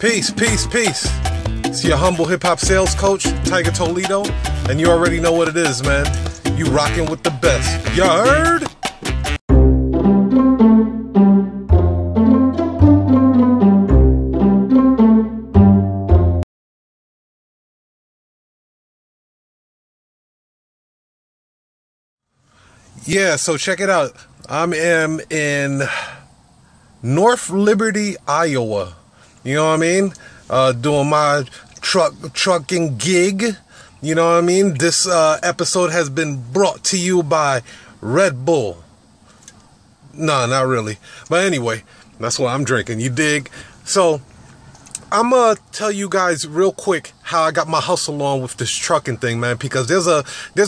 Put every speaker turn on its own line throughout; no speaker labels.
Peace, peace, peace. It's your humble hip-hop sales coach, Tiger Toledo, and you already know what it is, man. You rocking with the best. You heard? Yeah, so check it out. I am in North Liberty, Iowa. You know what I mean? Doing my trucking gig. You know what I mean? This episode has been brought to you by Red Bull. No, not really. But anyway, that's what I'm drinking. You dig? So I'm going to tell you guys real quick how I got my hustle on with this trucking thing, man, because there's a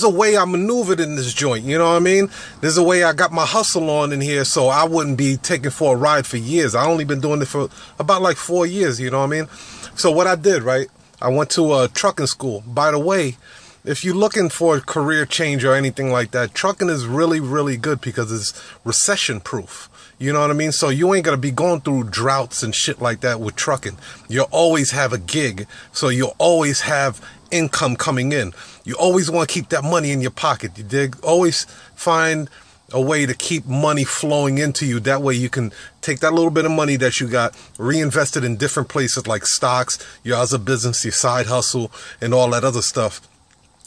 way I maneuvered in this joint, you know what I mean? There's a way I got my hustle on in here so I wouldn't be taking for a ride for years. I only been doing it for about like 4 years, you know what I mean? So what I did, right, I went to a trucking school. By the way, if you're looking for a career change or anything like that, trucking is really, really good because it's recession proof. You know what I mean? So you ain't going to be going through droughts and shit like that with trucking. You'll always have a gig. So you'll always have income coming in. You always want to keep that money in your pocket. You dig? Always find a way to keep money flowing into you. That way you can take that little bit of money that you got, reinvest it in different places like stocks, your other business, your side hustle, and all that other stuff.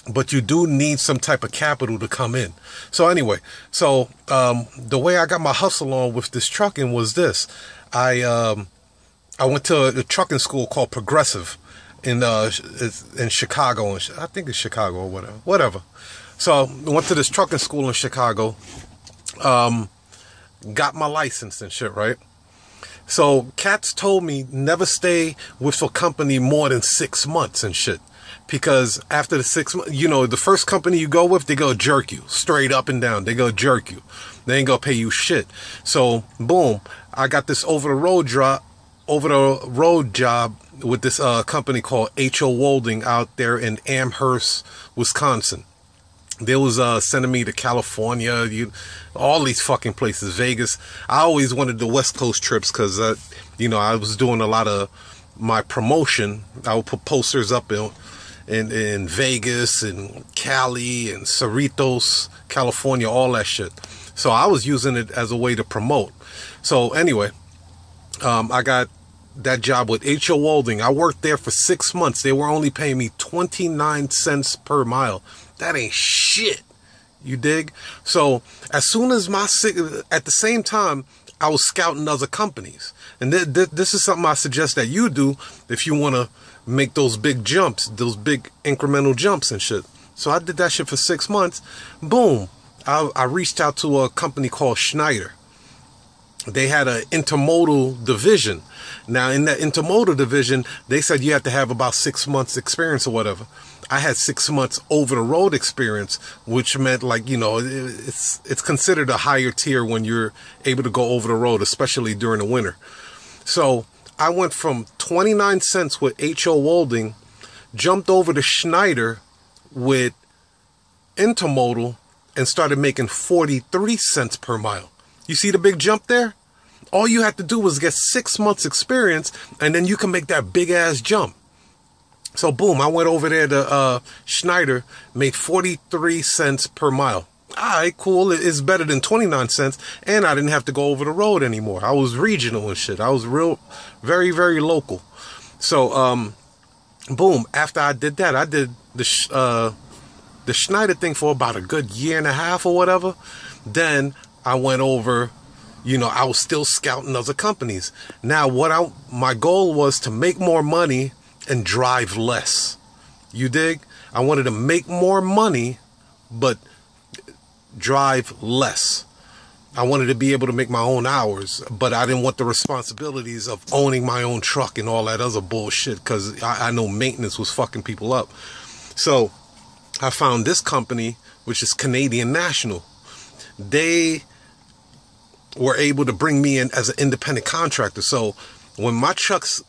But you do need some type of capital to come in. So anyway, the way I got my hustle on with this trucking was this. I went to a trucking school called Progressive in Chicago. I think it's Chicago or whatever. So I went to this trucking school in Chicago. Got my license and shit, right? So cats told me never stay with a company more than 6 months and shit. Because after the 6 months, you know, the first company you go with, they go jerk you straight up and down. They go jerk you. They ain't gonna pay you shit. So boom, I got this over the road job with this company called H.O. Wolding out there in Amherst, Wisconsin. They was sending me to California, all these fucking places, Vegas. I always wanted the West Coast trips because, I was doing a lot of my promotion. I would put posters up in Vegas and Cali and Cerritos, California, all that shit. So I was using it as a way to promote. So anyway, I got that job with H.O. Wolding. I worked there for 6 months. They were only paying me 29 cents per mile. That ain't shit. You dig? So as soon as at the same time, I was scouting other companies. And this is something I suggest that you do if you want to make those big jumps, those big incremental jumps and shit. So I did that shit for 6 months. Boom. I reached out to a company called Schneider. They had an intermodal division. Now, in that intermodal division, they said you had to have about 6 months experience or whatever. I had 6 months over the road experience, which meant it's considered a higher tier when you're able to go over the road, especially during the winter. So I went from 29 cents with H.O. Wolding, jumped over to Schneider with intermodal and started making 43 cents per mile. You see the big jump there? All you had to do was get 6 months experience and then you can make that big ass jump. So boom, I went over there to Schneider, made 43 cents per mile. All right, cool. It's better than 29 cents. And I didn't have to go over the road anymore. I was regional and shit. I was very, very local. So, boom, after I did that, I did the Schneider thing for about a good year and a half or whatever. Then I went over, I was still scouting other companies. Now, my goal was to make more money and drive less. You dig? I wanted to make more money, but drive less. I wanted to be able to make my own hours, but I didn't want the responsibilities of owning my own truck and all that other bullshit because I know maintenance was fucking people up. So I found this company, which is Canadian National. They were able to bring me in as an independent contractor. So when my checks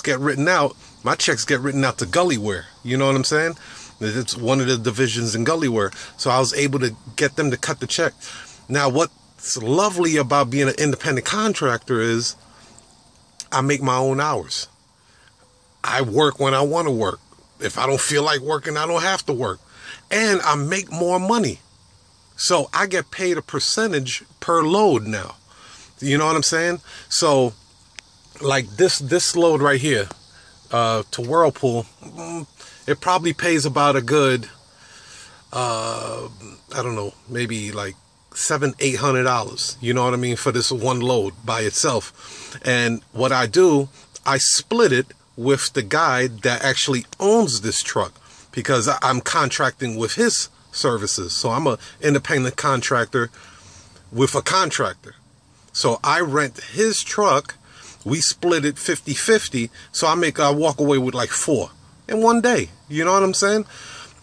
get written out, my checks get written out to Gullyware. You know what I'm saying? It's one of the divisions in Gullyware. So I was able to get them to cut the check. Now, what's lovely about being an independent contractor is I make my own hours. I work when I want to work. If I don't feel like working, I don't have to work. And I make more money. So I get paid a percentage per load now. You know what I'm saying? So like this load right here, to Whirlpool, it probably pays about a good, I don't know, maybe like $700-800. You know what I mean? For this one load by itself. And what I do, I split it with the guy that actually owns this truck, because I'm contracting with his services. So I'm an independent contractor with a contractor. So I rent his truck. We split it 50-50. So I walk away with like 4 in one day. You know what I'm saying?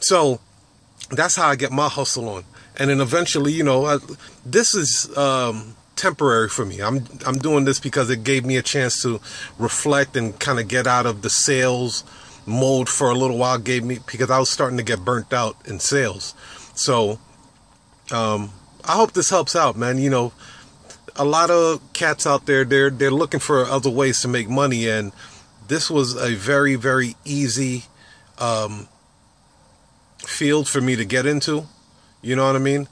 So that's how I get my hustle on. And then eventually, you know, this is temporary for me. I'm doing this because it gave me a chance to reflect and kind of get out of the sales mode for a little while. Because I was starting to get burnt out in sales. So I hope this helps out, man. You know, a lot of cats out there, they're looking for other ways to make money, and this was a very, very easy field for me to get into. You know what I mean?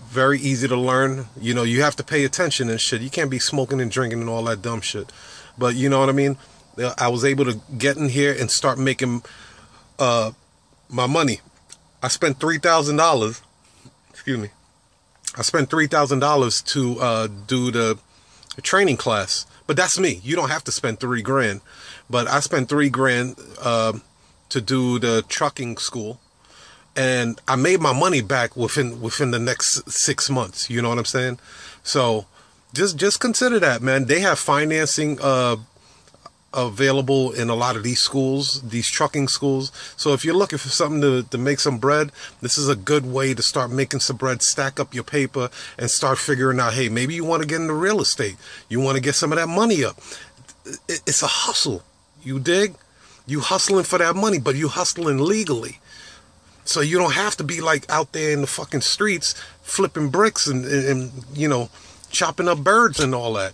Very easy to learn. You know, you have to pay attention and shit. You can't be smoking and drinking and all that dumb shit. But you know what I mean? I was able to get in here and start making my money. I spent $3,000. Excuse me. I spent $3,000 to do the training class. But that's me. You don't have to spend $3,000. But I spent $3,000 to do the trucking school. And I made my money back within the next 6 months. You know what I'm saying? So just consider that, man. They have financing available in a lot of these schools, these trucking schools. So if you're looking for something to make some bread, this is a good way to start making some bread, stack up your paper, and start figuring out, hey, maybe you want to get into real estate. You want to get some of that money up. It's a hustle. You dig? You hustling for that money, but you hustling legally. So you don't have to be like out there in the fucking streets flipping bricks and you know, chopping up birds and all that.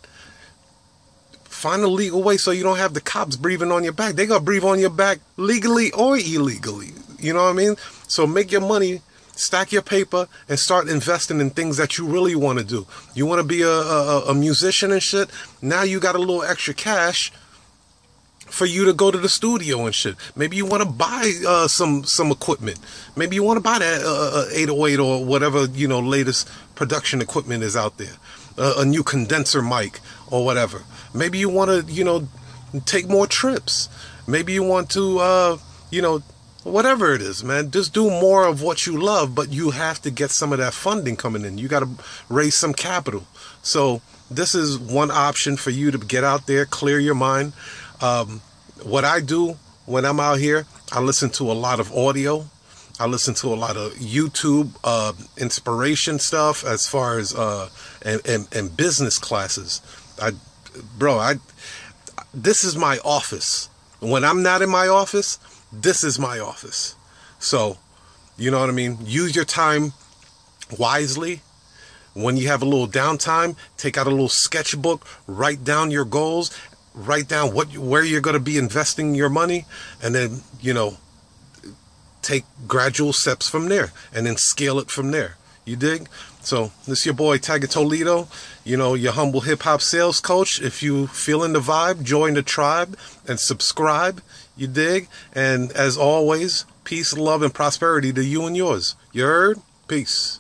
Find a legal way so you don't have the cops breathing on your back. They gonna breathe on your back legally or illegally. You know what I mean? So make your money, stack your paper, and start investing in things that you really want to do. You want to be a musician and shit? Now you got a little extra cash for you to go to the studio and shit. Maybe you want to buy some equipment. Maybe you want to buy that 808 or whatever, you know, latest production equipment is out there. A new condenser mic or whatever. Maybe you want to, you know, take more trips. Maybe you want to, you know, whatever it is, man. Just do more of what you love, but you have to get some of that funding coming in. You got to raise some capital. So this is one option for you to get out there, clear your mind. What I do when I'm out here, I listen to a lot of audio. I listen to a lot of YouTube inspiration stuff as far as and business classes. This is my office. When I'm not in my office, this is my office. So, you know what I mean? Use your time wisely. When you have a little downtime, take out a little sketchbook, write down your goals, write down where you're going to be investing your money, and then, you know, take gradual steps from there and then scale it from there. You dig? So this is your boy Tiger Toledo, you know, your humble hip-hop sales coach. If you feeling the vibe, join the tribe and subscribe. You dig? And as always, peace, love, and prosperity to you and yours. You heard? Peace.